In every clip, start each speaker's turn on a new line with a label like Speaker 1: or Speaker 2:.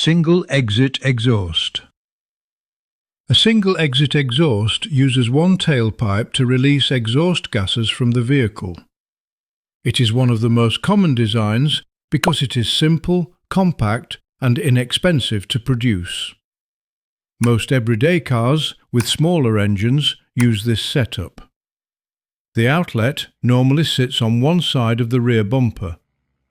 Speaker 1: Single exit exhaust. A single exit exhaust uses one tailpipe to release exhaust gases from the vehicle. It is one of the most common designs because it is simple, compact, and inexpensive to produce. Most everyday cars with smaller engines use this setup. The outlet normally sits on one side of the rear bumper,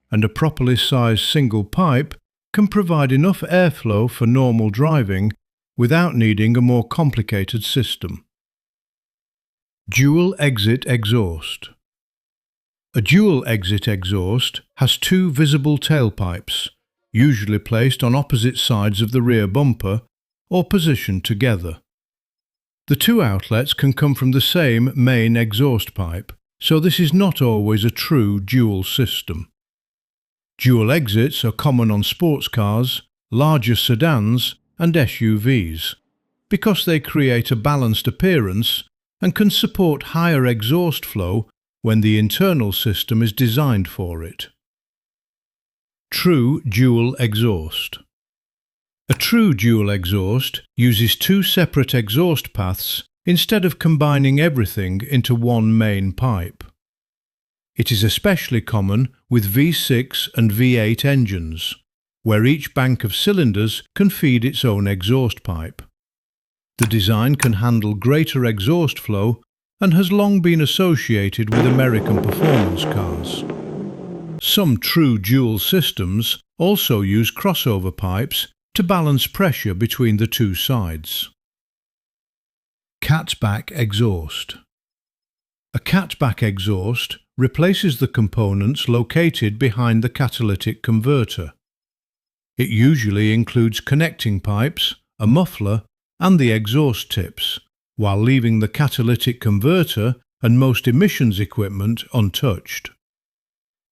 Speaker 1: and a properly sized single pipe can provide enough airflow for normal driving without needing a more complicated system. Dual exit exhaust. A dual exit exhaust has two visible tailpipes, usually placed on opposite sides of the rear bumper or positioned together. The two outlets can come from the same main exhaust pipe, so this is not always a true dual system. Dual exits are common on sports cars, larger sedans, and SUVs, because they create a balanced appearance and can support higher exhaust flow when the internal system is designed for it. True dual exhaust. A true dual exhaust uses two separate exhaust paths instead of combining everything into one main pipe. It is especially common with V6 and V8 engines, where each bank of cylinders can feed its own exhaust pipe. The design can handle greater exhaust flow and has long been associated with American performance cars. Some true dual systems also use crossover pipes to balance pressure between the two sides. Catback exhaust. A catback exhaust replaces the components located behind the catalytic converter. It usually includes connecting pipes, a muffler, and the exhaust tips, while leaving the catalytic converter and most emissions equipment untouched.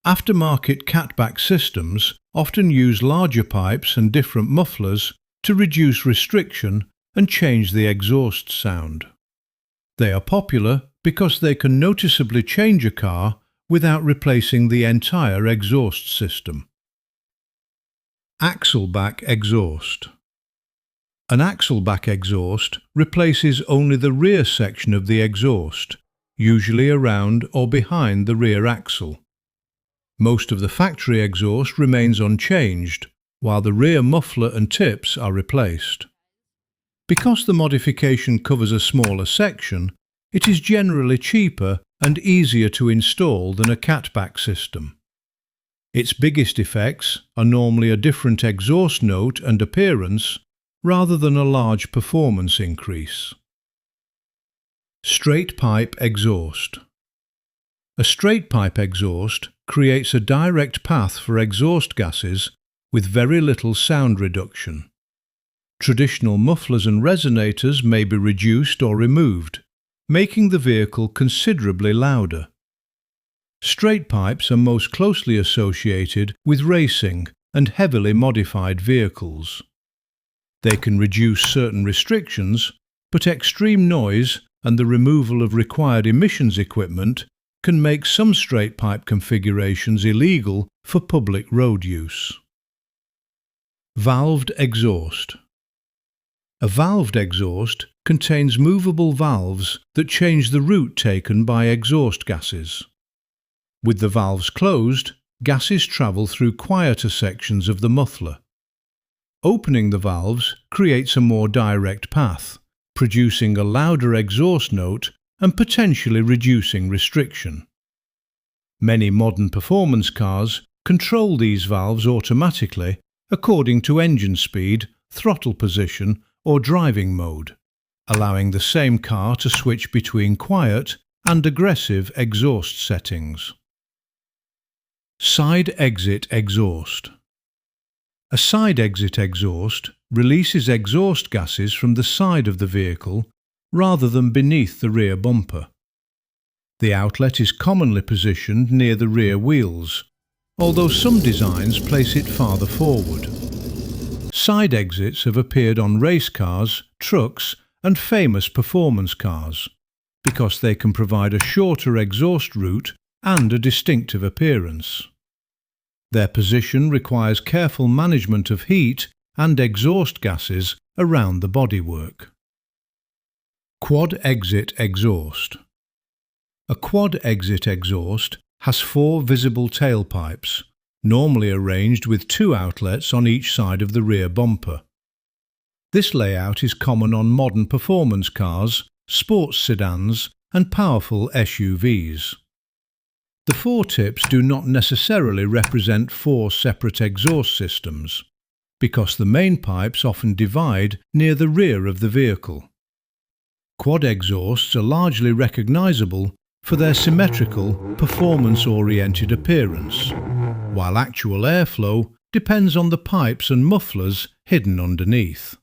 Speaker 1: Aftermarket catback systems often use larger pipes and different mufflers to reduce restriction and change the exhaust sound. They are popular because they can noticeably change a car without replacing the entire exhaust system. Axleback exhaust. An axleback exhaust replaces only the rear section of the exhaust, usually around or behind the rear axle. Most of the factory exhaust remains unchanged, while the rear muffler and tips are replaced. Because the modification covers a smaller section, it is generally cheaper and easier to install than a catback system. Its biggest effects are normally a different exhaust note and appearance rather than a large performance increase. Straight pipe exhaust. A straight pipe exhaust creates a direct path for exhaust gases with very little sound reduction. Traditional mufflers and resonators may be reduced or removed, making the vehicle considerably louder. Straight pipes are most closely associated with racing and heavily modified vehicles. They can reduce certain restrictions, but extreme noise and the removal of required emissions equipment can make some straight pipe configurations illegal for public road use. Valved exhaust. A valved exhaust contains movable valves that change the route taken by exhaust gases. With the valves closed, gases travel through quieter sections of the muffler. Opening the valves creates a more direct path, producing a louder exhaust note and potentially reducing restriction. Many modern performance cars control these valves automatically according to engine speed, throttle position, or driving mode, allowing the same car to switch between quiet and aggressive exhaust settings. Side exit exhaust. A side exit exhaust releases exhaust gases from the side of the vehicle rather than beneath the rear bumper. The outlet is commonly positioned near the rear wheels, although some designs place it farther forward. Side exits have appeared on race cars, trucks, and famous performance cars because they can provide a shorter exhaust route and a distinctive appearance. Their position requires careful management of heat and exhaust gases around the bodywork. Quad exit exhaust. A quad exit exhaust has 4 visible tailpipes, normally arranged with 2 outlets on each side of the rear bumper. This layout is common on modern performance cars, sports sedans, and powerful SUVs. The 4 tips do not necessarily represent 4 separate exhaust systems, because the main pipes often divide near the rear of the vehicle. Quad exhausts are largely recognizable for their symmetrical, performance-oriented appearance, while actual airflow depends on the pipes and mufflers hidden underneath.